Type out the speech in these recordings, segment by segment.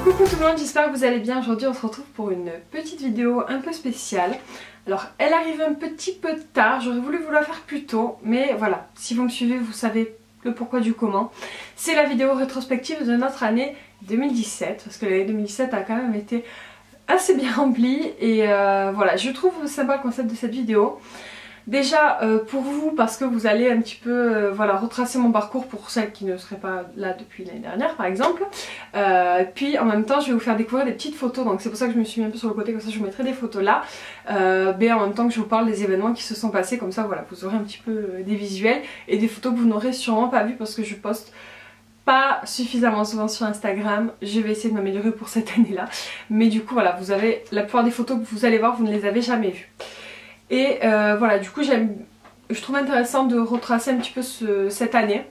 Coucou tout le monde, j'espère que vous allez bien. Aujourd'hui on se retrouve pour une petite vidéo un peu spéciale. Alors elle arrive un petit peu tard, j'aurais voulu vous la faire plus tôt, mais voilà, si vous me suivez vous savez le pourquoi du comment. C'est la vidéo rétrospective de notre année 2017, parce que l'année 2017 a quand même été assez bien remplie et voilà, je trouve sympa le concept de cette vidéo. Déjà pour vous, parce que vous allez un petit peu voilà, retracer mon parcours pour celles qui ne seraient pas là depuis l'année dernière par exemple. Puis en même temps je vais vous faire découvrir des petites photos, donc c'est pour ça que je me suis mis un peu sur le côté, comme ça je vous mettrai des photos là. Mais en même temps que je vous parle des événements qui se sont passés, comme ça voilà, vous aurez un petit peu des visuels et des photos que vous n'aurez sûrement pas vues parce que je poste pas suffisamment souvent sur Instagram. Je vais essayer de m'améliorer pour cette année là. Mais du coup voilà, vous avez la plupart des photos que vous allez voir, vous ne les avez jamais vues. Et voilà, du coup je trouve intéressant de retracer un petit peu cette année.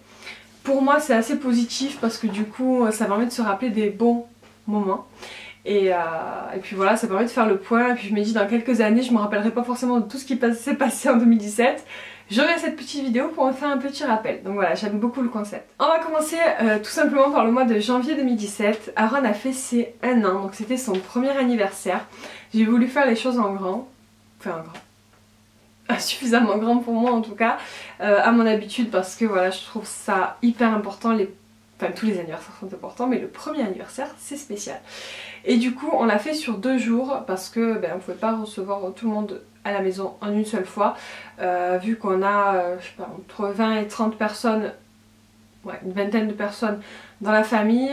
Pour moi c'est assez positif parce que du coup ça permet de se rappeler des bons moments. Et puis voilà, ça permet de faire le point. Et puis je me dis dans quelques années je me rappellerai pas forcément de tout ce qui s'est passé en 2017. J'aurai cette petite vidéo pour me faire un petit rappel. Donc voilà, j'aime beaucoup le concept. On va commencer tout simplement par le mois de janvier 2017. Aaron a fait ses 1 an, donc c'était son premier anniversaire. J'ai voulu faire les choses en grand. Enfin en grand. Suffisamment grand pour moi en tout cas, à mon habitude, parce que voilà, je trouve ça hyper important. Enfin tous les anniversaires sont importants, mais le premier anniversaire c'est spécial. Et du coup on l'a fait sur 2 jours parce que on pouvait pas recevoir tout le monde à la maison en une seule fois, vu qu'on a je sais pas, entre 20 et 30 personnes, ouais, une vingtaine de personnes dans la famille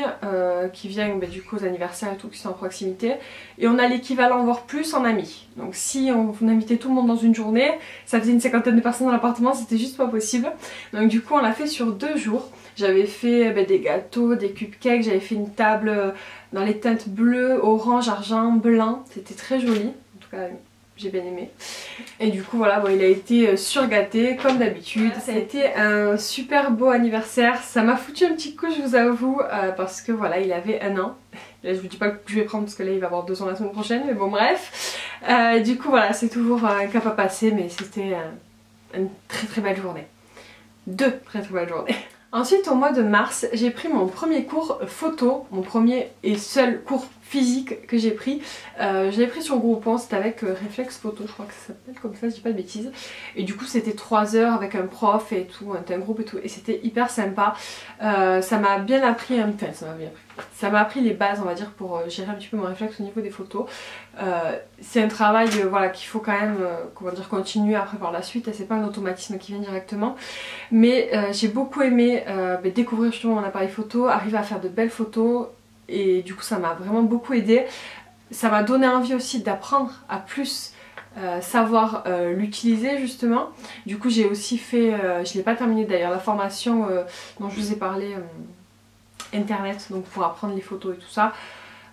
qui viennent du coup aux anniversaires et tout, qui sont en proximité, et on a l'équivalent voire plus en amis. Donc si on invitait tout le monde dans une journée, ça faisait une 50aine de personnes dans l'appartement, c'était juste pas possible. Donc du coup on l'a fait sur 2 jours. J'avais fait des gâteaux, des cupcakes, j'avais fait une table dans les teintes bleues, orange, argent, blanc, c'était très joli, en tout cas j'ai bien aimé. Et du coup voilà, bon, il a été surgâté comme d'habitude. Ça a été un super beau anniversaire. Ça m'a foutu un petit coup, je vous avoue, parce que voilà, il avait 1 an. Là je vous dis pas que je vais prendre parce que là il va avoir 2 ans la semaine prochaine, mais bon bref. Du coup voilà, c'est toujours un cap à passer, mais c'était une très belle journée. 2 très belles journées. Ensuite au mois de mars, j'ai pris mon premier cours photo, mon premier et seul cours physique que j'ai pris. Je l'ai pris sur Groupon, c'était avec Réflexe Photo, je crois que ça s'appelle comme ça, je dis pas de bêtises. Et du coup c'était 3 heures avec un prof et tout, un groupe et tout, et c'était hyper sympa. Ça m'a bien appris, enfin ça m'a appris les bases on va dire pour gérer un petit peu mon réflexe au niveau des photos. C'est un travail voilà, qu'il faut quand même comment dire, continuer après par la suite, et c'est pas un automatisme qui vient directement. Mais j'ai beaucoup aimé découvrir justement mon appareil photo, arriver à faire de belles photos, et du coup ça m'a vraiment beaucoup aidé. Ça m'a donné envie aussi d'apprendre à plus savoir l'utiliser justement. Du coup j'ai aussi fait, je l'ai pas terminé d'ailleurs, la formation dont je vous ai parlé, internet, donc pour apprendre les photos et tout ça.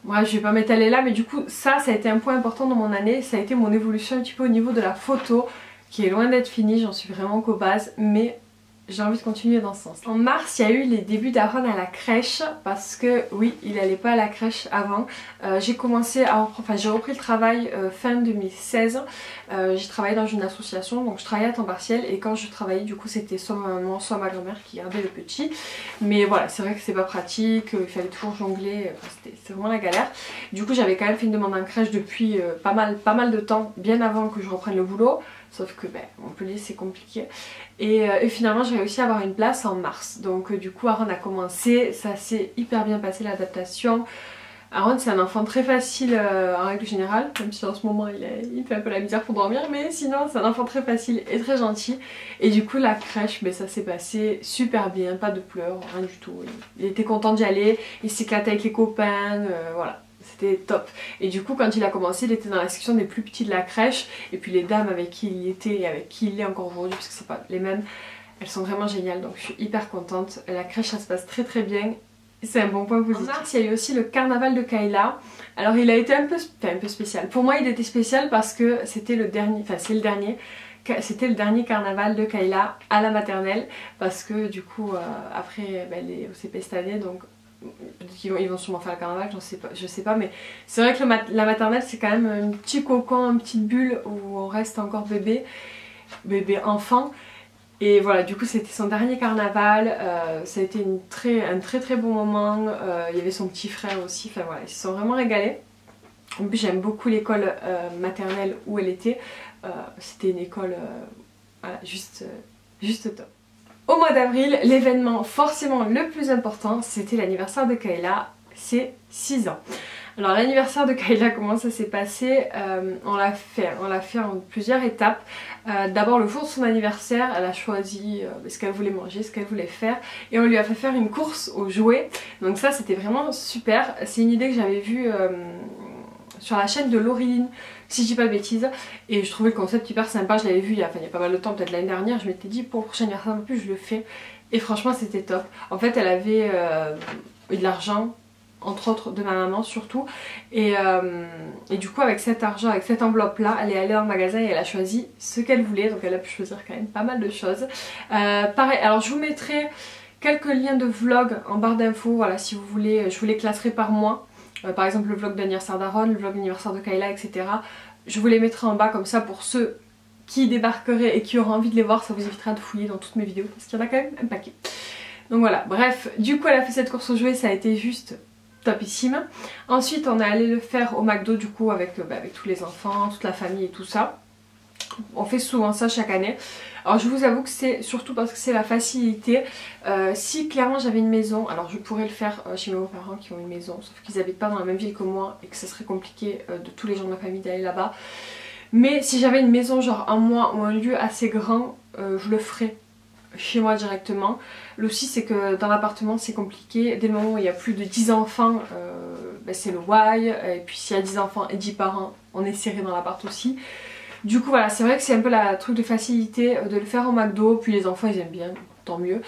Moi je vais pas m'étaler là, mais du coup ça a été un point important dans mon année. Ça a été mon évolution un petit peu au niveau de la photo, qui est loin d'être finie, j'en suis vraiment qu'aux bases, mais j'ai envie de continuer dans ce sens. En mars, il y a eu les débuts d'Aaron à la crèche, parce que oui, il n'allait pas à la crèche avant. J'ai commencé à j'ai repris le travail fin 2016. J'ai travaillé dans une association, donc je travaillais à temps partiel, et quand je travaillais du coup c'était soit ma maman soit ma grand-mère qui gardait le petit. Mais voilà, c'est vrai que c'est pas pratique, il fallait toujours jongler, enfin, c'était vraiment la galère. Du coup j'avais quand même fait une demande en crèche depuis pas mal de temps, bien avant que je reprenne le boulot. Sauf que Montpellier c'est compliqué. Et finalement j'ai réussi à avoir une place en mars. Donc du coup Aaron a commencé, ça s'est hyper bien passé l'adaptation. Aaron c'est un enfant très facile en règle générale, même si en ce moment il fait un peu la misère pour dormir, mais sinon c'est un enfant très facile et très gentil. Et du coup la crèche, ça s'est passé super bien, pas de pleurs, rien du tout. Il était content d'y aller, il s'éclatait avec les copains, voilà. C'était top. Et du coup quand il a commencé, il était dans la section des plus petits de la crèche, et puis les dames avec qui il était et avec qui il est encore aujourd'hui, parce que c'est pas les mêmes, elles sont vraiment géniales, donc je suis hyper contente. La crèche ça se passe très bien, c'est un bon point positif. En mars il y a eu aussi le carnaval de Kayla. Alors il a été un peu spécial. Pour moi il était spécial parce que c'était le dernier, c'était le dernier carnaval de Kayla à la maternelle, parce que du coup après elle est au CP cette année, donc ils vont sûrement faire le carnaval, je sais pas, mais c'est vrai que la maternelle c'est quand même un petit cocon, une petite bulle où on reste encore bébé enfant. Et voilà, du coup c'était son dernier carnaval, ça a été un très bon moment, il y avait son petit frère aussi, enfin voilà, ils se sont vraiment régalés. En plus j'aime beaucoup l'école maternelle où elle était, c'était une école voilà, juste top. Au mois d'avril, l'événement forcément le plus important, c'était l'anniversaire de Kayla, c'est 6 ans. Alors l'anniversaire de Kayla, comment ça s'est passé? On l'a fait en plusieurs étapes. D'abord le jour de son anniversaire, elle a choisi ce qu'elle voulait manger, ce qu'elle voulait faire, et on lui a fait faire une course aux jouets. Donc ça c'était vraiment super, c'est une idée que j'avais vue sur la chaîne de Laureline, si je dis pas de bêtises, et je trouvais le concept hyper sympa. Je l'avais vu il y a pas mal de temps, peut-être l'année dernière. Je m'étais dit pour le prochain anniversaire non plus je le fais, et franchement c'était top. En fait elle avait eu de l'argent, entre autres de ma maman surtout, et du coup avec cet argent, avec cette enveloppe là, elle est allée dans le magasin et elle a choisi ce qu'elle voulait, donc elle a pu choisir quand même pas mal de choses. Pareil, alors je vous mettrai quelques liens de vlog en barre d'infos, voilà, si vous voulez, je vous les classerai par mois. Par exemple le vlog d'anniversaire d'Aaron, le vlog d'anniversaire de Kayla, etc. Je vous les mettrai en bas comme ça pour ceux qui débarqueraient et qui auraient envie de les voir, ça vous évitera de fouiller dans toutes mes vidéos parce qu'il y en a quand même un paquet. Donc voilà, bref, du coup elle a fait cette course aux jouets, ça a été juste topissime. Ensuite on est allé le faire au McDo du coup avec tous les enfants, toute la famille et tout ça. On fait souvent ça chaque année. Alors je vous avoue que c'est surtout parce que c'est la facilité. Si clairement j'avais une maison, alors je pourrais le faire chez mes beaux-parents qui ont une maison, sauf qu'ils n'habitent pas dans la même ville que moi et que ce serait compliqué de tous les gens de ma famille d'aller là-bas. Mais si j'avais une maison genre un mois ou un lieu assez grand, je le ferais chez moi directement. Le souci c'est que dans l'appartement c'est compliqué, dès le moment où il y a plus de 10 enfants c'est le why, et puis s'il y a 10 enfants et 10 parents on est serré dans l'appart aussi. Du coup voilà, c'est vrai que c'est un peu la truc de facilité de le faire au McDo, puis les enfants ils aiment bien, tant mieux.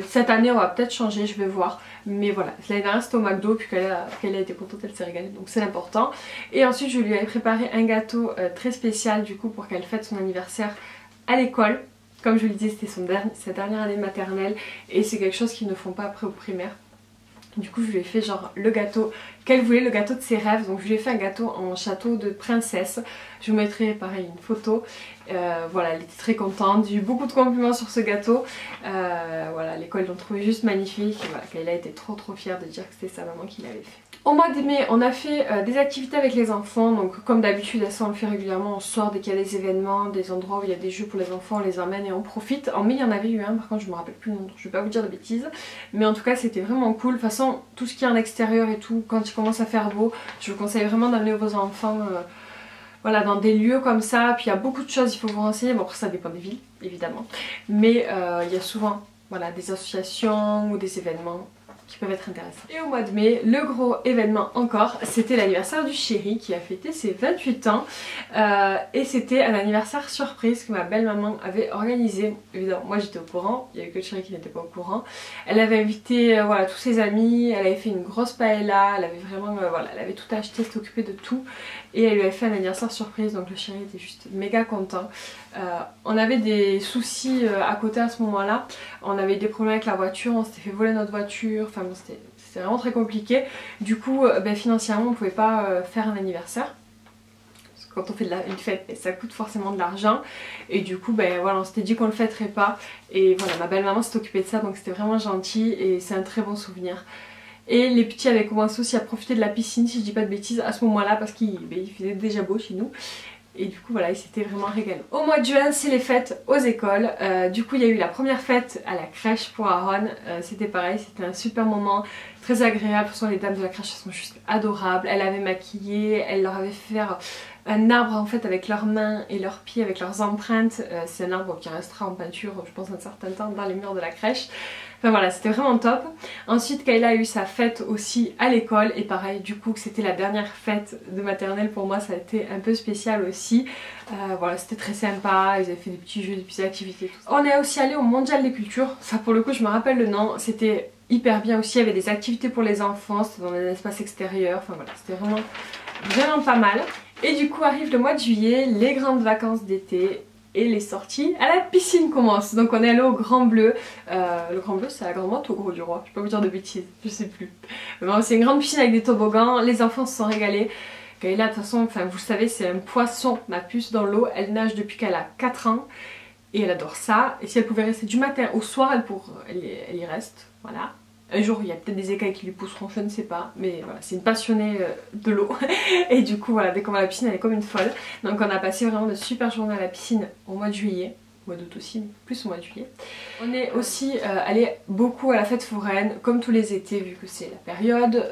Cette année on va peut-être changer, je vais voir, mais voilà, l'année dernière c'était au McDo, puis qu'elle a été contente, elle s'est régalée, donc c'est l'important. Et ensuite je lui ai préparé un gâteau très spécial du coup pour qu'elle fête son anniversaire à l'école. Comme je vous le disais, c'était sa dernière année maternelle et c'est quelque chose qu'ils ne font pas après au primaire. Du coup je lui ai fait genre le gâteau qu'elle voulait, le gâteau de ses rêves. Donc je lui ai fait un gâteau en château de princesse. Je vous mettrai pareil une photo. Voilà, elle était très contente. J'ai eu beaucoup de compliments sur ce gâteau. Voilà, l'école l'ont trouvé juste magnifique. Voilà, Kayla était trop fière de dire que c'était sa maman qui l'avait fait. Au mois de mai, on a fait des activités avec les enfants. Donc comme d'habitude, ça on le fait régulièrement. On sort dès qu'il y a des événements, des endroits où il y a des jeux pour les enfants, on les emmène et on profite. En mai, il y en avait eu un, par contre je me rappelle plus le nom, donc je vais pas vous dire de bêtises. Mais en tout cas, c'était vraiment cool. De toute façon, tout ce qui est en extérieur et tout, quand il commence à faire beau, je vous conseille vraiment d'amener vos enfants voilà, dans des lieux comme ça. Puis il y a beaucoup de choses, il faut vous renseigner. Bon, après ça dépend des villes, évidemment. Mais il y a souvent voilà, des associations ou des événements qui peuvent être intéressants. Et au mois de mai, le gros événement encore, c'était l'anniversaire du chéri qui a fêté ses 28 ans. Et c'était un anniversaire surprise que ma belle-maman avait organisé. Évidemment, moi j'étais au courant, il n'y avait que le chéri qui n'était pas au courant. Elle avait invité voilà, tous ses amis, elle avait fait une grosse paella, elle avait vraiment, voilà, elle avait tout acheté, s'était occupée de tout. Et elle lui avait fait un anniversaire surprise, donc le chéri était juste méga content. On avait des soucis à côté à ce moment-là, on avait des problèmes avec la voiture, on s'était fait voler notre voiture, enfin bon, c'était vraiment très compliqué. Du coup financièrement on ne pouvait pas faire un anniversaire. Parce que quand on fait une fête, ça coûte forcément de l'argent. Et du coup voilà, on s'était dit qu'on le fêterait pas. Et voilà, ma belle-maman s'est occupée de ça, donc c'était vraiment gentil et c'est un très bon souvenir. Et les petits avaient commencé aussi à profiter de la piscine, si je dis pas de bêtises, à ce moment-là, parce qu'il faisait déjà beau chez nous. Et du coup voilà, ils s'étaient vraiment régalés. Au mois de juin, c'est les fêtes aux écoles. Du coup il y a eu la première fête à la crèche pour Aaron. C'était pareil, c'était un super moment, très agréable. De toute façon les dames de la crèche elles sont juste adorables. Elle avait maquillé, elle leur avait fait faire un arbre en fait avec leurs mains et leurs pieds, avec leurs empreintes. C'est un arbre qui restera en peinture je pense un certain temps dans les murs de la crèche. Enfin voilà, c'était vraiment top. Ensuite Kayla a eu sa fête aussi à l'école et pareil, du coup que c'était la dernière fête de maternelle pour moi, ça a été un peu spécial aussi. Voilà, c'était très sympa, ils avaient fait des petits jeux, des petites activités, tout ça. On est aussi allé au Mondial des Cultures, ça pour le coup je me rappelle le nom, c'était hyper bien aussi, il y avait des activités pour les enfants, c'était dans un espace extérieur, enfin voilà, c'était vraiment pas mal. Et du coup arrive le mois de juillet, les grandes vacances d'été. Et les sorties à la piscine commencent. Donc on est allé au Grand Bleu. Le Grand Bleu c'est à la Grande Motte ou au Gros du Roi? Je peux pas vous dire de bêtises, je sais plus. Mais bon, c'est une grande piscine avec des toboggans. Les enfants se sont régalés. Kayla de toute façon, enfin vous le savez, c'est un poisson, ma puce dans l'eau. Elle nage depuis qu'elle a 4 ans. et elle adore ça. Et si elle pouvait rester du matin au soir, elle y reste, voilà. Un jour il y a peut-être des écailles qui lui pousseront, je ne sais pas, mais voilà, c'est une passionnée de l'eau. Et du coup voilà, dès qu'on va à la piscine elle est comme une folle. Donc on a passé vraiment de super journées à la piscine au mois de juillet. Mois d'août aussi, mais plus au mois de juillet. On est aussi allé beaucoup à la fête foraine, comme tous les étés, vu que c'est la période.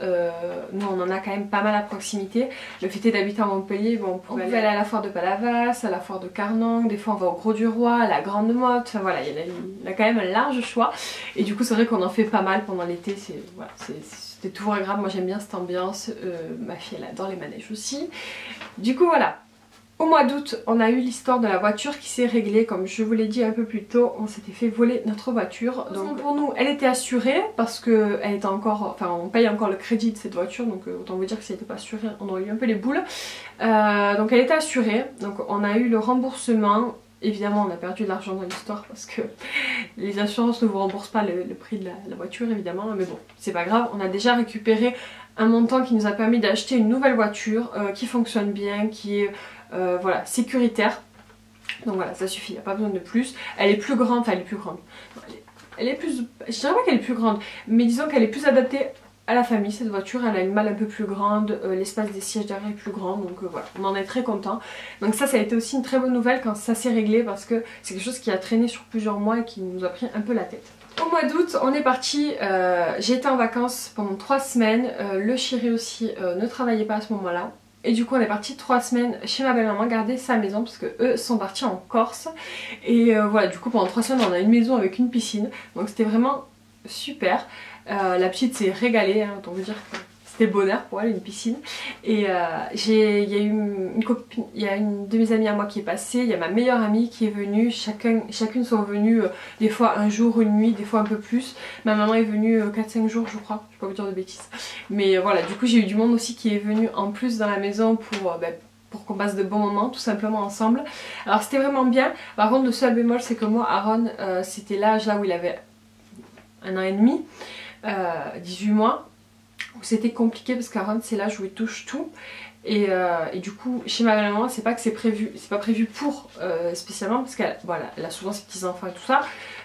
Nous on en a quand même pas mal à proximité. Le fait est d'habiter à Montpellier, bon, on pouvait aller à la foire de Palavas, à la foire de Carnang, des fois on va au Gros du Roi, à la Grande Motte, enfin voilà, il y a quand même un large choix. Et du coup c'est vrai qu'on en fait pas mal pendant l'été, voilà, c'était toujours agréable, moi j'aime bien cette ambiance, ma fille elle adore les manèges aussi. Du coup voilà. Au mois d'août, on a eu l'histoire de la voiture qui s'est réglée, comme je vous l'ai dit un peu plus tôt, on s'était fait voler notre voiture. Donc pour nous, elle était assurée parce que elle était encore, enfin on paye encore le crédit de cette voiture, donc autant vous dire que si elle n'était pas assurée, on aurait eu un peu les boules. Donc elle était assurée, donc on a eu le remboursement. Évidemment on a perdu de l'argent dans l'histoire parce que les assurances ne vous remboursent pas le prix de la voiture évidemment, mais bon c'est pas grave, on a déjà récupéré un montant qui nous a permis d'acheter une nouvelle voiture qui fonctionne bien, qui est voilà, sécuritaire. Donc voilà, ça suffit, il n'y a pas besoin de plus. Elle est plus grande, enfin elle est plus grande. Elle est plus, je dirais pas qu'elle est plus grande, mais disons qu'elle est plus adaptée à la famille cette voiture. Elle a une malle un peu plus grande, l'espace des sièges derrière est plus grand, donc voilà, on en est très content. Donc ça a été aussi une très bonne nouvelle quand ça s'est réglé parce que c'est quelque chose qui a traîné sur plusieurs mois et qui nous a pris un peu la tête. Au mois d'août, on est parti, j'ai été en vacances pendant 3 semaines, le chéri aussi ne travaillait pas à ce moment-là. Et du coup on est parti 3 semaines chez ma belle-maman garder sa maison parce que eux sont partis en Corse. Et voilà, du coup pendant 3 semaines on a une maison avec une piscine. Donc c'était vraiment super. La petite s'est régalée, hein, autant vous dire que c'était bonheur pour elle, une piscine. Et il y a eu une copine, il y a une de mes amies à moi qui est passée, il y a ma meilleure amie qui est venue, chacune sont venues des fois un jour, une nuit, des fois un peu plus. Ma maman est venue 4-5 jours je crois, je vais pas vous dire de bêtises. Mais voilà, du coup j'ai eu du monde aussi qui est venu en plus dans la maison pour qu'on passe de bons moments tout simplement ensemble. Alors c'était vraiment bien. Par contre le seul bémol c'est que moi Aaron c'était l'âge là où il avait 1 an et demi, 18 mois. C'était compliqué parce qu'Aaron c'est l'âge où il touche tout et du coup chez ma maman c'est pas que c'est pas prévu pour spécialement parce qu'elle voilà, elle a souvent ses petits enfants et tout ça,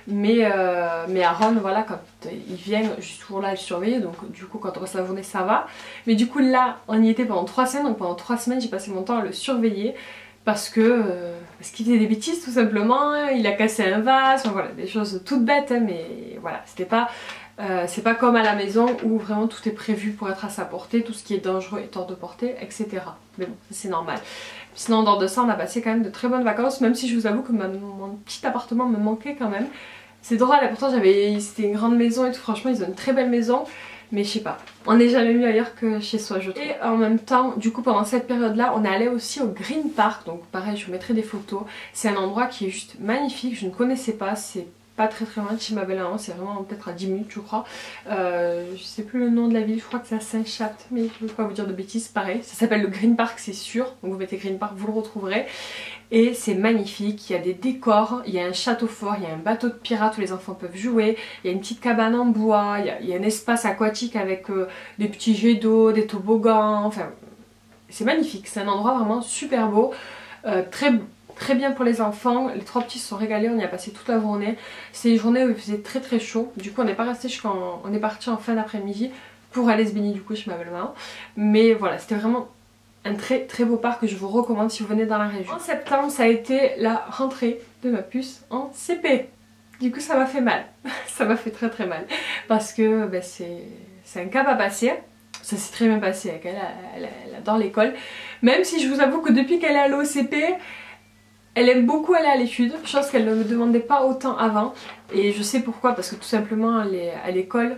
mais Aaron voilà, quand il vient je suis toujours là à le surveiller, donc du coup quand on passe la journée ça va, mais du coup là on y était pendant 3 semaines, donc pendant 3 semaines j'ai passé mon temps à le surveiller parce qu'il faisait des bêtises tout simplement, il a cassé un vase, enfin, voilà, des choses toutes bêtes, hein, mais voilà, c'était pas c'est pas comme à la maison où vraiment tout est prévu pour être à sa portée, tout ce qui est dangereux est hors de portée, etc. Mais bon, c'est normal. Sinon en dehors de ça on a passé quand même de très bonnes vacances, même si je vous avoue que mon petit appartement me manquait quand même. C'est drôle, et pourtant c'était une grande maison et tout, franchement ils ont une très belle maison. Mais je sais pas, on n'est jamais mieux ailleurs que chez soi je trouve. Et en même temps, du coup pendant cette période là, on est allé aussi au Green Park. Donc pareil, je vous mettrai des photos. C'est un endroit qui est juste magnifique, je ne connaissais pas, c'est pas très loin de chez ma belle-maman, c'est vraiment peut-être à 10 minutes je crois. Je sais plus le nom de la ville, je crois que c'est à Saint-Chapes, mais je ne veux pas vous dire de bêtises, pareil. Ça s'appelle le Green Park c'est sûr, donc vous mettez Green Park, vous le retrouverez. Et c'est magnifique, il y a des décors, il y a un château fort, il y a un bateau de pirates où les enfants peuvent jouer, il y a une petite cabane en bois, il y a un espace aquatique avec des petits jets d'eau, des toboggans, enfin c'est magnifique, c'est un endroit vraiment super beau, très bien pour les enfants. Les 3 petits se sont régalés, on y a passé toute la journée. C'était une journée où il faisait très chaud, du coup on n'est pas resté jusqu'en, on est parti en fin d'après-midi pour aller se baigner du coup chez ma belle-maman. Mais voilà, c'était vraiment un très beau parc que je vous recommande si vous venez dans la région. En septembre ça a été la rentrée de ma puce en CP. Du coup ça m'a fait mal, ça m'a fait très mal parce que c'est un cap à passer. Ça s'est très bien passé avec elle, elle adore l'école. Même si je vous avoue que depuis qu'elle est allée au CP, elle aime beaucoup aller à l'étude, chose qu'elle ne me demandait pas autant avant. Et je sais pourquoi, parce que tout simplement à l'école,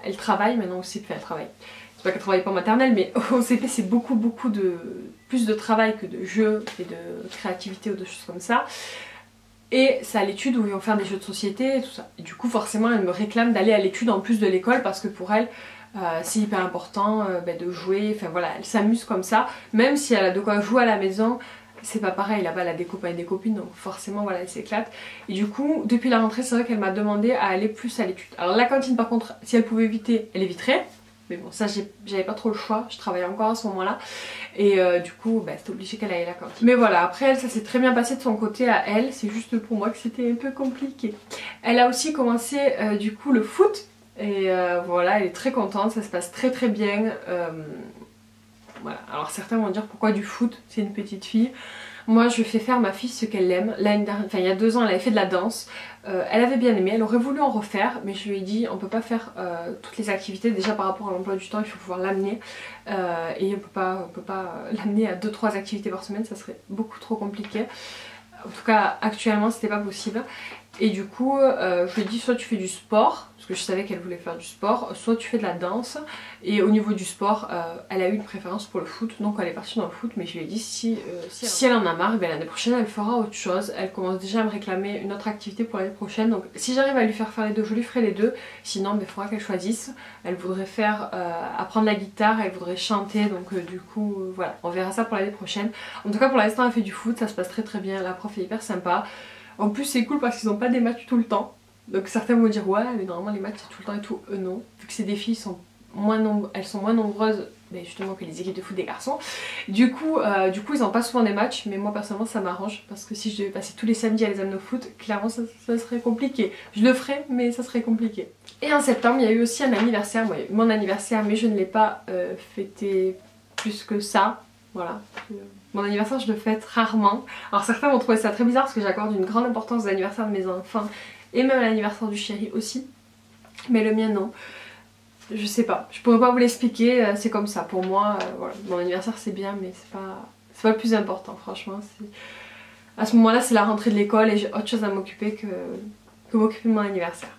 elle travaille, maintenant au CP elle travaille. C'est pas qu'elle travaille pas en maternelle, mais au CP c'est beaucoup plus de travail que de jeux et de créativité ou de choses comme ça. Et c'est à l'étude où ils vont faire des jeux de société et tout ça. Et du coup forcément elle me réclame d'aller à l'étude en plus de l'école parce que pour elle c'est hyper important de jouer, enfin voilà, elle s'amuse comme ça. Même si elle a de quoi jouer à la maison, c'est pas pareil, là-bas elle a des copains et des copines, donc forcément voilà, elle s'éclate. Et du coup depuis la rentrée c'est vrai qu'elle m'a demandé à aller plus à l'étude. Alors la cantine par contre, si elle pouvait éviter, elle éviterait. Mais bon, ça j'avais pas trop le choix, je travaillais encore à ce moment-là. Et du coup, bah, c'était obligé qu'elle aille à la cantine. Mais voilà, après elle, ça s'est très bien passé de son côté à elle. C'est juste pour moi que c'était un peu compliqué. Elle a aussi commencé du coup le foot. Et voilà, elle est très contente, ça se passe très très bien. Voilà. Alors certains vont dire pourquoi du foot, c'est une petite fille. Moi je fais faire à ma fille ce qu'elle aime. Enfin, il y a 2 ans elle avait fait de la danse. Elle avait bien aimé, elle aurait voulu en refaire, mais je lui ai dit on peut pas faire toutes les activités. Déjà par rapport à l'emploi du temps, il faut pouvoir l'amener. Et on peut pas l'amener à 2-3 activités par semaine, ça serait beaucoup trop compliqué. En tout cas actuellement c'était pas possible. Et du coup je lui ai dit soit tu fais du sport, parce que je savais qu'elle voulait faire du sport, soit tu fais de la danse. Et au niveau du sport elle a eu une préférence pour le foot, donc elle est partie dans le foot. Mais je lui ai dit si elle en a marre, ben, l'année prochaine elle fera autre chose. Elle commence déjà à me réclamer une autre activité pour l'année prochaine, donc si j'arrive à lui faire les deux, je lui ferai les deux. Sinon il faudra qu'elle choisisse. Elle voudrait faire apprendre la guitare, elle voudrait chanter, donc du coup voilà, on verra ça pour l'année prochaine. En tout cas pour l'instant elle fait du foot, ça se passe très très bien, la prof est hyper sympa. En plus c'est cool parce qu'ils n'ont pas des matchs tout le temps. Donc certains vont dire ouais mais normalement les matchs c'est tout le temps et tout. Eux non. Vu que c'est des filles, elles sont moins nombreuses mais justement que les équipes de foot des garçons. Du coup ils n'ont pas souvent des matchs, mais moi personnellement ça m'arrange. Parce que si je devais passer tous les samedis à les amener au foot, clairement ça serait compliqué. Je le ferais mais ça serait compliqué. Et en septembre il y a eu aussi un anniversaire. Moi il y a eu mon anniversaire mais je ne l'ai pas fêté plus que ça. Voilà. Mon anniversaire je le fête rarement. Alors certains vont trouver ça très bizarre parce que j'accorde une grande importance aux anniversaires de mes enfants et même à l'anniversaire du chéri aussi. Mais le mien non. Je sais pas, je pourrais pas vous l'expliquer, c'est comme ça. Pour moi, voilà. Mon anniversaire c'est bien mais c'est pas le plus important franchement. À ce moment là c'est la rentrée de l'école et j'ai autre chose à m'occuper que m'occuper de mon anniversaire.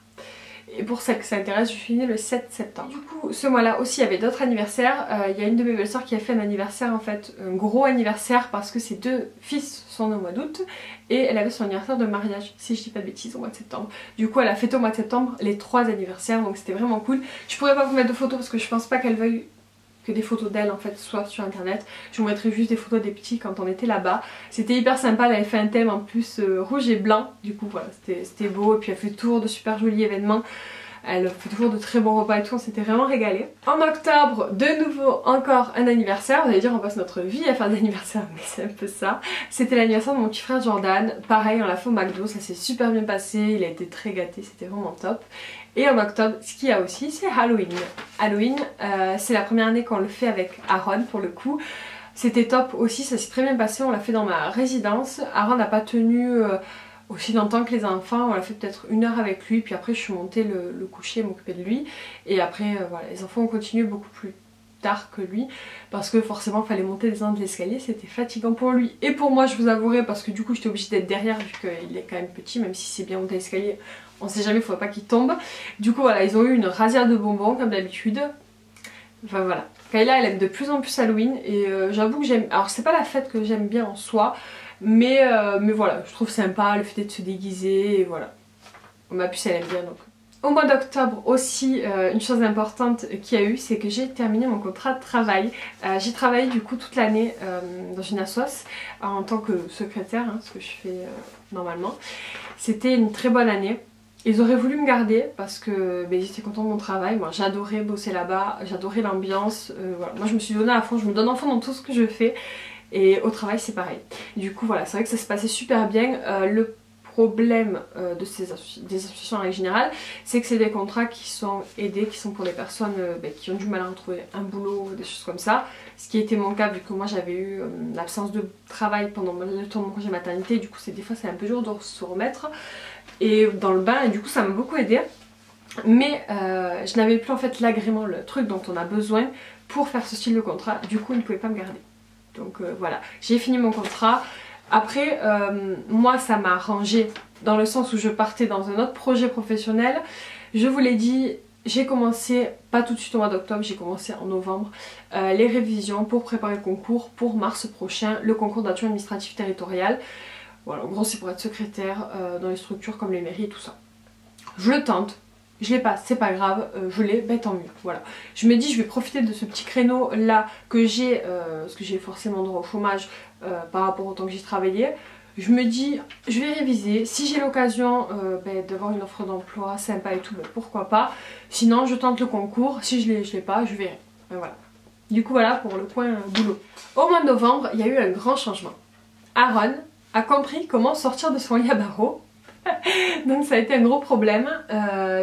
Et pour celles que ça intéresse, je suis née le 7 septembre. Du coup, ce mois-là aussi, il y avait d'autres anniversaires. Il y a une de mes belles-sœurs qui a fait un anniversaire, en fait, un gros anniversaire parce que ses 2 fils sont au mois d'août. Et elle avait son anniversaire de mariage, si je dis pas de bêtises, au mois de septembre. Du coup, elle a fêté au mois de septembre les 3 anniversaires, donc c'était vraiment cool. Je pourrais pas vous mettre de photos parce que je pense pas qu'elle veuille que des photos d'elle en fait soit sur internet. Je vous mettrai juste des photos des petits quand on était là-bas. C'était hyper sympa, elle avait fait un thème en plus rouge et blanc. Du coup voilà, c'était beau et puis elle fait toujours de super jolis événements. Elle fait toujours de très bons repas et tout, on s'était vraiment régalé. En octobre, de nouveau encore un anniversaire. Vous allez dire on passe notre vie à faire des anniversaires, mais c'est un peu ça. C'était l'anniversaire de mon petit frère Jordan. Pareil, on l'a fait au McDo, ça s'est super bien passé, il a été très gâté, c'était vraiment top. Et en octobre, ce qu'il y a aussi, c'est Halloween. Halloween, c'est la première année qu'on le fait avec Aaron pour le coup. C'était top aussi, ça s'est très bien passé, on l'a fait dans ma résidence. Aaron n'a pas tenu aussi longtemps que les enfants, on l'a fait peut-être 1 heure avec lui, puis après je suis montée le coucher, m'occuper de lui. Et après, voilà, les enfants ont continué beaucoup plus tard que lui, parce que forcément il fallait monter les uns de l'escalier, c'était fatigant pour lui. Et pour moi, je vous avouerai, parce que du coup j'étais obligée d'être derrière, vu qu'il est quand même petit, même si c'est bien monter l'escalier. On sait jamais, il faudrait pas qu'il tombe. Du coup voilà, ils ont eu une rasière de bonbons comme d'habitude. Enfin voilà. Kayla elle aime de plus en plus Halloween et j'avoue que j'aime... Alors c'est pas la fête que j'aime bien en soi, mais voilà, je trouve sympa le fait de se déguiser et voilà. Ma puce elle aime bien donc. Au mois d'octobre aussi, une chose importante qu'il y a eu, c'est que j'ai terminé mon contrat de travail. J'ai travaillé du coup toute l'année dans une assoce en tant que secrétaire, ce que je fais normalement. C'était une très bonne année. Ils auraient voulu me garder parce que ils étaient contents de mon travail. Moi j'adorais bosser là-bas, j'adorais l'ambiance. Voilà. Moi je me suis donnée à fond, je me donne à fond dans tout ce que je fais. Et au travail c'est pareil. Du coup voilà, c'est vrai que ça se passait super bien. Le problème des associations en règle générale, c'est que c'est des contrats qui sont aidés, qui sont pour les personnes qui ont du mal à retrouver un boulot, des choses comme ça. Ce qui était mon cas vu que moi j'avais eu l'absence de travail pendant le temps de mon congé maternité. Du coup des fois c'est un peu dur de se remettre et dans le bain et du coup ça m'a beaucoup aidé. Mais je n'avais plus en fait l'agrément, le truc dont on a besoin pour faire ce style de contrat. Du coup ils ne pouvaient pas me garder. Donc voilà, j'ai fini mon contrat. Après, moi ça m'a arrangé dans le sens où je partais dans un autre projet professionnel. Je vous l'ai dit, j'ai commencé, pas tout de suite au mois d'octobre, j'ai commencé en novembre, les révisions pour préparer le concours pour mars prochain, le concours d'adjoint administratif territorial. Voilà, en gros c'est pour être secrétaire dans les structures comme les mairies et tout ça. Je le tente. Je l'ai pas, c'est pas grave, je l'ai, tant mieux, voilà. Je me dis je vais profiter de ce petit créneau là que j'ai, parce que j'ai forcément droit au chômage par rapport au temps que j'y travaillais. Je me dis, je vais réviser. Si j'ai l'occasion d'avoir une offre d'emploi sympa et tout, pourquoi pas. Sinon, je tente le concours. Si je l'ai pas, je verrai. Voilà. Du coup, voilà pour le point boulot. Au mois de novembre, il y a eu un grand changement. Aaron a compris comment sortir de son lit à barreaux. Donc ça a été un gros problème.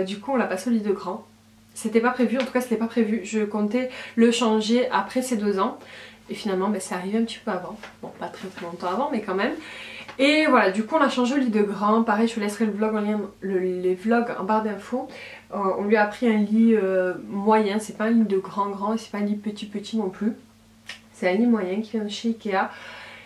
Du coup, on l'a passé au lit de grand. C'était pas prévu, en tout cas c'était pas prévu. Je comptais le changer après ses 2 ans. Et finalement, c'est arrivé un petit peu avant. Bon, pas très longtemps avant, mais quand même. Et voilà, du coup on a changé au lit de grand. Pareil, je vous laisserai le vlog en lien, les vlogs en barre d'infos. On lui a pris un lit moyen, c'est pas un lit de grand et c'est pas un lit petit non plus. C'est un lit moyen qui vient de chez Ikea.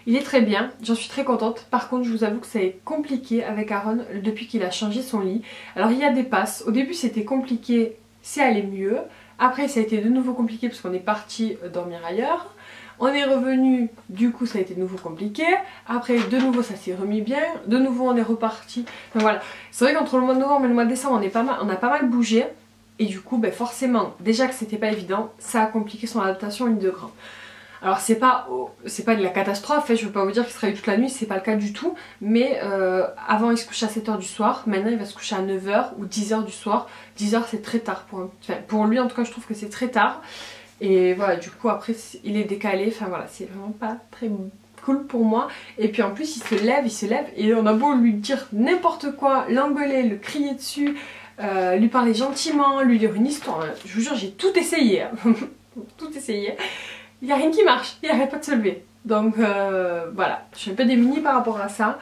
Il est très bien, j'en suis très contente. Par contre, je vous avoue que c'est compliqué avec Aaron depuis qu'il a changé son lit. Alors il y a des passes. Au début c'était compliqué, c'est allé mieux. Après ça a été de nouveau compliqué parce qu'on est parti dormir ailleurs. On est revenu, du coup ça a été de nouveau compliqué. Après de nouveau ça s'est remis bien. De nouveau on est reparti. Enfin, voilà. C'est vrai qu'entre le mois de novembre et le mois de décembre on a pas mal bougé. Et du coup forcément, déjà que c'était pas évident, ça a compliqué son adaptation au lit de grand. Alors c'est pas de la catastrophe, je veux pas vous dire qu'il se réveille toute la nuit, c'est pas le cas du tout. Mais avant il se couchait à 7 h du soir, maintenant il va se coucher à 9 h ou 10 h du soir. 10 h c'est très tard pour lui, en tout cas je trouve que c'est très tard. Et voilà, du coup après il est décalé, enfin voilà, c'est vraiment pas très cool pour moi. Et puis en plus il se lève et on a beau lui dire n'importe quoi, l'engueuler, le crier dessus, lui parler gentiment, lui lire une histoire. Je vous jure j'ai tout essayé, hein. Tout essayé. Il n'y a rien qui marche, il n'arrête pas de se lever. Donc voilà, je suis un peu démunie par rapport à ça.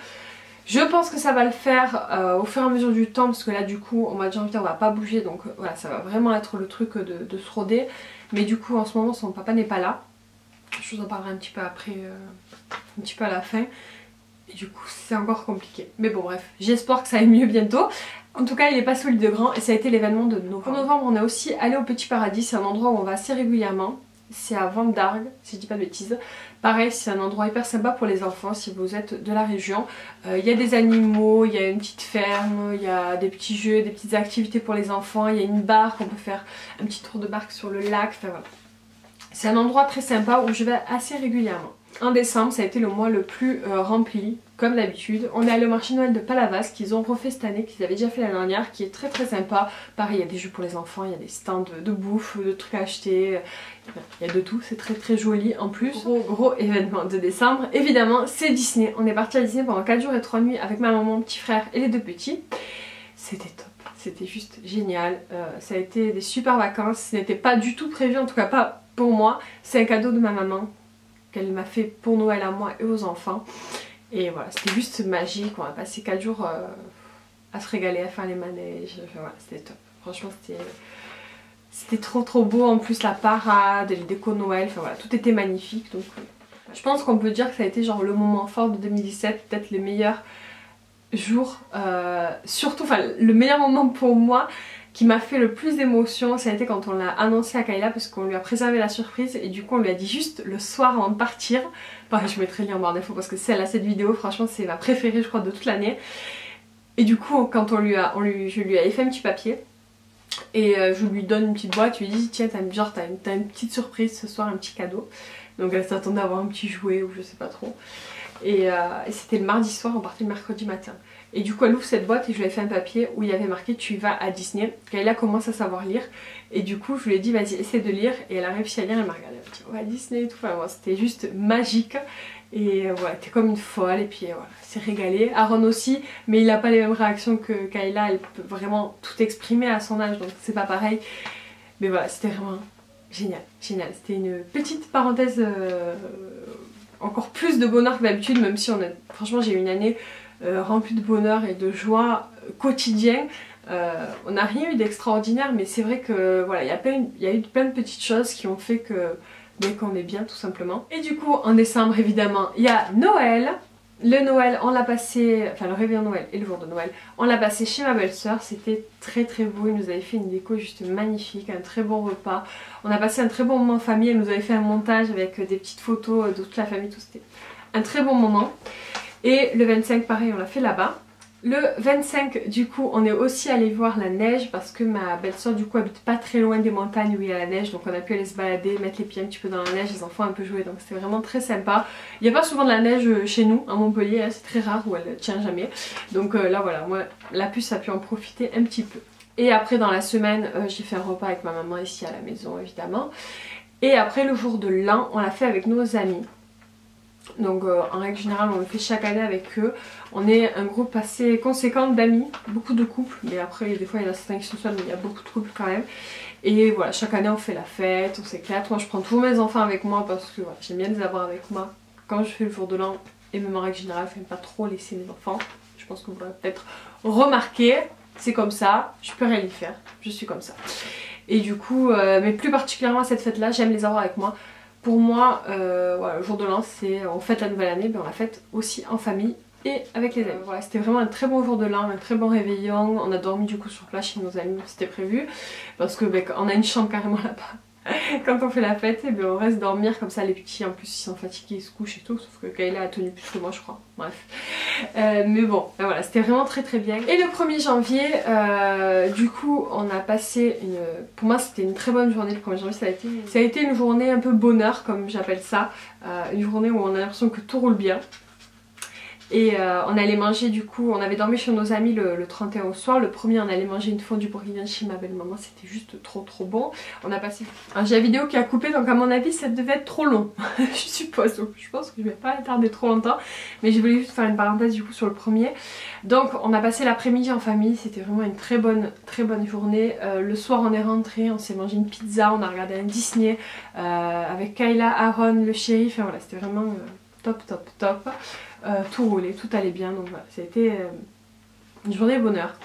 Je pense que ça va le faire au fur et à mesure du temps, parce que là du coup au mois de janvier on va pas bouger, donc voilà, ça va vraiment être le truc de se roder. Mais du coup en ce moment son papa n'est pas là. Je vous en parlerai un petit peu après, un petit peu à la fin. Et du coup c'est encore compliqué. Mais bon bref, j'espère que ça aille mieux bientôt. En tout cas il est passé au lit de grand et ça a été l'événement de novembre. En novembre on est aussi allé au Petit Paradis, c'est un endroit où on va assez régulièrement. C'est à Vente d'Argues, si je dis pas de bêtises. Pareil, c'est un endroit hyper sympa pour les enfants si vous êtes de la région. Il y a des animaux, il y a une petite ferme, il y a des petits jeux, des petites activités pour les enfants. Il y a une barque, on peut faire un petit tour de barque sur le lac. Enfin voilà. C'est un endroit très sympa où je vais assez régulièrement. En décembre, ça a été le mois le plus rempli, comme d'habitude. On est allé au marché Noël de Palavas, qu'ils ont refait cette année, qu'ils avaient déjà fait l'année dernière, qui est très sympa. Pareil, il y a des jeux pour les enfants, il y a des stands de bouffe, de trucs à acheter. Il y a de tout, c'est très joli. En plus, gros événement de décembre, évidemment, c'est Disney. On est parti à Disney pendant 4 jours et 3 nuits avec ma maman, mon petit frère et les 2 petits. C'était top. C'était juste génial. Ça a été des super vacances. Ce n'était pas du tout prévu, en tout cas pas pour moi. C'est un cadeau de ma maman qu'elle m'a fait pour Noël à moi et aux enfants. Et voilà, c'était juste magique. On a passé 4 jours à se régaler, à faire les manèges. Enfin, voilà, c'était top. Franchement, c'était trop beau. En plus, la parade, les décos Noël, enfin voilà, tout était magnifique. Donc, je pense qu'on peut dire que ça a été genre le moment fort de 2017, peut-être les meilleurs jours. Surtout, enfin, le meilleur moment pour moi, qui m'a fait le plus d'émotion, ça a été quand on l'a annoncé à Kayla, parce qu'on lui a préservé la surprise et du coup on lui a dit juste le soir avant de partir. Pareil, je mettrai le lien en barre d'infos parce que celle-là, cette vidéo, franchement c'est ma préférée je crois de toute l'année. Et du coup quand je lui avais fait un petit papier et je lui donne une petite boîte, je lui dis tiens t'as une petite surprise ce soir, un petit cadeau. Donc elle s'attendait à avoir un petit jouet ou je sais pas trop. Et c'était le mardi soir, on partait le mercredi matin. Et du coup elle ouvre cette boîte et je lui ai fait un papier où il y avait marqué tu vas à Disney. Kayla commence à savoir lire et du coup je lui ai dit vas-y essaie de lire et elle a réussi à lire, elle m'a regardé, elle m'a dit on va à Disney et tout, enfin, bon, c'était juste magique. Et voilà, t'es comme une folle et puis voilà, c'est régalé. Aaron aussi, mais il n'a pas les mêmes réactions que Kayla, elle peut vraiment tout exprimer à son âge donc c'est pas pareil. Mais voilà, c'était vraiment génial, c'était une petite parenthèse, encore plus de bonheur que d'habitude, même si franchement j'ai eu une année remplie de bonheur et de joie quotidien. On n'a rien eu d'extraordinaire, mais c'est vrai que voilà, il y a eu plein de petites choses qui ont fait qu'on est bien tout simplement. Et du coup en décembre évidemment il y a Noël. Le Noël on l'a passé, enfin le réveillon Noël et le jour de Noël on l'a passé chez ma belle-sœur, c'était très beau, ils nous avaient fait une déco juste magnifique, un très bon repas, on a passé un très bon moment en famille, elle nous avait fait un montage avec des petites photos de toute la famille, tout, c'était un très bon moment. Et le 25 pareil on l'a fait là-bas. Le 25 du coup on est aussi allé voir la neige parce que ma belle-sœur du coup habite pas très loin des montagnes où il y a la neige, donc on a pu aller se balader, mettre les pieds un petit peu dans la neige, les enfants un peu jouer, donc c'était vraiment très sympa. Il n'y a pas souvent de la neige chez nous à Montpellier, hein, c'est très rare où elle tient jamais, donc là voilà, moi la puce a pu en profiter un petit peu. Et après dans la semaine j'ai fait un repas avec ma maman ici à la maison évidemment, et après le jour de l'an on l'a fait avec nos amis. Donc en règle générale on le fait chaque année avec eux. On est un groupe assez conséquent d'amis, beaucoup de couples, mais après des fois il y en a certains qui sont seuls, mais il y a beaucoup de couples quand même. Et voilà, chaque année on fait la fête, on s'éclate. Moi je prends toujours mes enfants avec moi parce que voilà, j'aime bien les avoir avec moi quand je fais le jour de l'an. Et même en règle générale je n'aime pas trop laisser mes enfants. Je pense que vous l'aurez peut-être remarqué, c'est comme ça, je peux rien y faire, je suis comme ça. Et du coup, mais plus particulièrement à cette fête là, j'aime les avoir avec moi. Pour moi, voilà, le jour de l'an, c'est on fête la nouvelle année, mais on la fête aussi en famille et avec les amis. Voilà, c'était vraiment un très bon jour de l'an, un très bon réveillon. On a dormi du coup sur place chez nos amis, c'était prévu, parce que on a une chambre carrément là-bas. Quand on fait la fête, et on reste dormir comme ça, les petits en plus ils sont fatigués, ils se couchent et tout, sauf que Kayla a tenu plus que moi je crois, bref. Mais bon, voilà, c'était vraiment très très bien. Et le 1er janvier, du coup on a passé une... Pour moi c'était une très bonne journée, le 1er janvier ça a été une journée un peu bonheur comme j'appelle ça, une journée où on a l'impression que tout roule bien. Et on allait manger du coup, on avait dormi chez nos amis le 31 au soir. Le 1er on allait manger une fondue bourguignonne chez ma belle maman, c'était juste trop bon. On a passé... Alors j'ai la vidéo qui a coupé donc à mon avis ça devait être trop long, je suppose. Donc je pense que je vais pas tarder trop longtemps. Mais je voulais juste faire une parenthèse du coup sur le 1er. Donc on a passé l'après-midi en famille, c'était vraiment une très bonne journée. Le soir on est rentré, on s'est mangé une pizza, on a regardé un Disney avec Kayla, Aaron, le chéri. Enfin voilà, c'était vraiment top. Tout roulait, tout allait bien, donc voilà, ça a été une journée bonheur.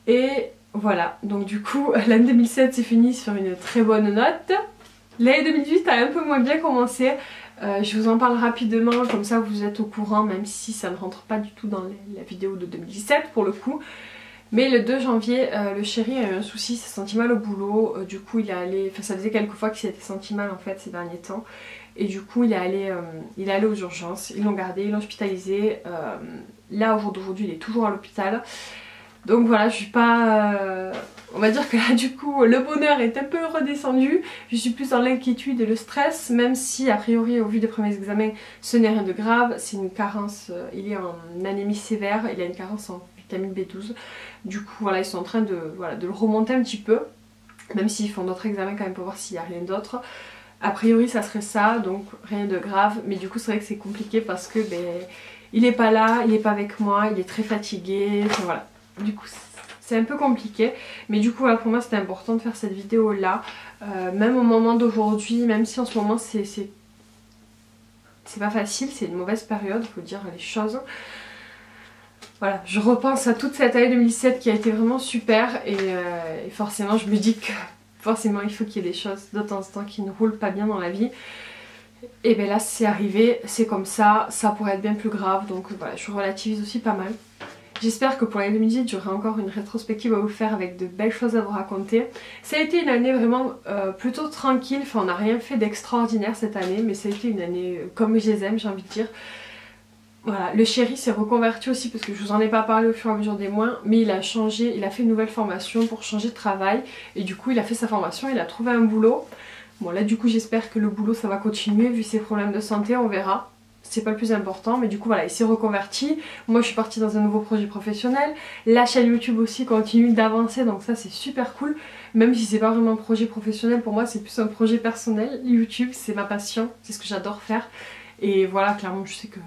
Et voilà, donc du coup l'année 2007 c'est fini sur une très bonne note. L'année 2018 a un peu moins bien commencé. Je vous en parle rapidement, comme ça vous êtes au courant, même si ça ne rentre pas du tout dans la vidéo de 2017 pour le coup. Mais le 2 janvier, le chéri a eu un souci, il s'est senti mal au boulot, du coup il est allé, enfin ça faisait quelques fois qu'il s'était senti mal en fait ces derniers temps. Et du coup il est allé aux urgences, ils l'ont gardé, ils l'ont hospitalisé. Là au jour d'aujourd'hui il est toujours à l'hôpital. Donc voilà, je suis pas... on va dire que là du coup le bonheur est un peu redescendu. Je suis plus dans l'inquiétude et le stress, même si a priori au vu des premiers examens ce n'est rien de grave. C'est une carence, il est en anémie sévère, il a une carence en vitamine B12. Du coup voilà, ils sont en train de le remonter un petit peu. Même s'ils font d'autres examens quand même pour voir s'il n'y a rien d'autre. A priori ça serait ça, donc rien de grave, mais du coup c'est vrai que c'est compliqué parce que il est pas là, il est pas avec moi, il est très fatigué, enfin voilà. Du coup c'est un peu compliqué, mais du coup voilà, pour moi c'était important de faire cette vidéo là, même au moment d'aujourd'hui, même si en ce moment c'est pas facile, c'est une mauvaise période, il faut dire les choses. Voilà, je repense à toute cette année 2017 qui a été vraiment super et forcément je me dis que forcément il faut qu'il y ait des choses de temps en temps qui ne roulent pas bien dans la vie. Et bien là c'est arrivé, c'est comme ça pourrait être bien plus grave, donc voilà, je relativise aussi pas mal. J'espère que pour l'année 2018 j'aurai encore une rétrospective à vous faire avec de belles choses à vous raconter. Ça a été une année vraiment plutôt tranquille, enfin on n'a rien fait d'extraordinaire cette année, mais ça a été une année comme je les aime, j'ai envie de dire. Voilà, le chéri s'est reconverti aussi parce que je vous en ai pas parlé au fur et à mesure des mois, mais il a changé, il a fait une nouvelle formation pour changer de travail et du coup il a fait sa formation, il a trouvé un boulot. Bon là du coup j'espère que le boulot ça va continuer vu ses problèmes de santé, on verra. C'est pas le plus important, mais du coup voilà, il s'est reconverti. Moi je suis partie dans un nouveau projet professionnel. La chaîne YouTube aussi continue d'avancer, donc ça c'est super cool. Même si c'est pas vraiment un projet professionnel, pour moi c'est plus un projet personnel. YouTube c'est ma passion, c'est ce que j'adore faire. Et voilà, clairement je sais que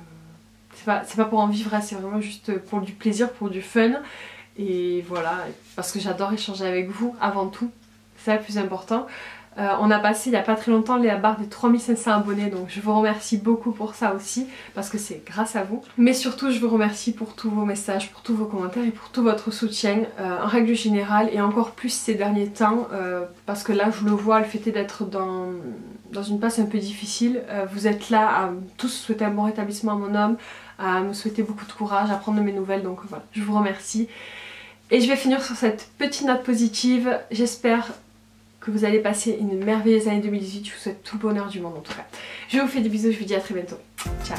c'est pas pour en vivre, c'est vraiment juste pour du plaisir, pour du fun. Et voilà, parce que j'adore échanger avec vous avant tout, c'est le plus important. On a passé il n'y a pas très longtemps la barre des 3500 abonnés, donc je vous remercie beaucoup pour ça aussi, parce que c'est grâce à vous. Mais surtout je vous remercie pour tous vos messages, pour tous vos commentaires et pour tout votre soutien en règle générale, et encore plus ces derniers temps, parce que là je le vois, le fait d'être dans une passe un peu difficile, vous êtes là à tous souhaiter un bon rétablissement à mon homme, à me souhaiter beaucoup de courage, à prendre de mes nouvelles, donc voilà, je vous remercie. Et je vais finir sur cette petite note positive, j'espère que vous allez passer une merveilleuse année 2018, je vous souhaite tout le bonheur du monde en tout cas. Je vous fais des bisous, je vous dis à très bientôt, ciao.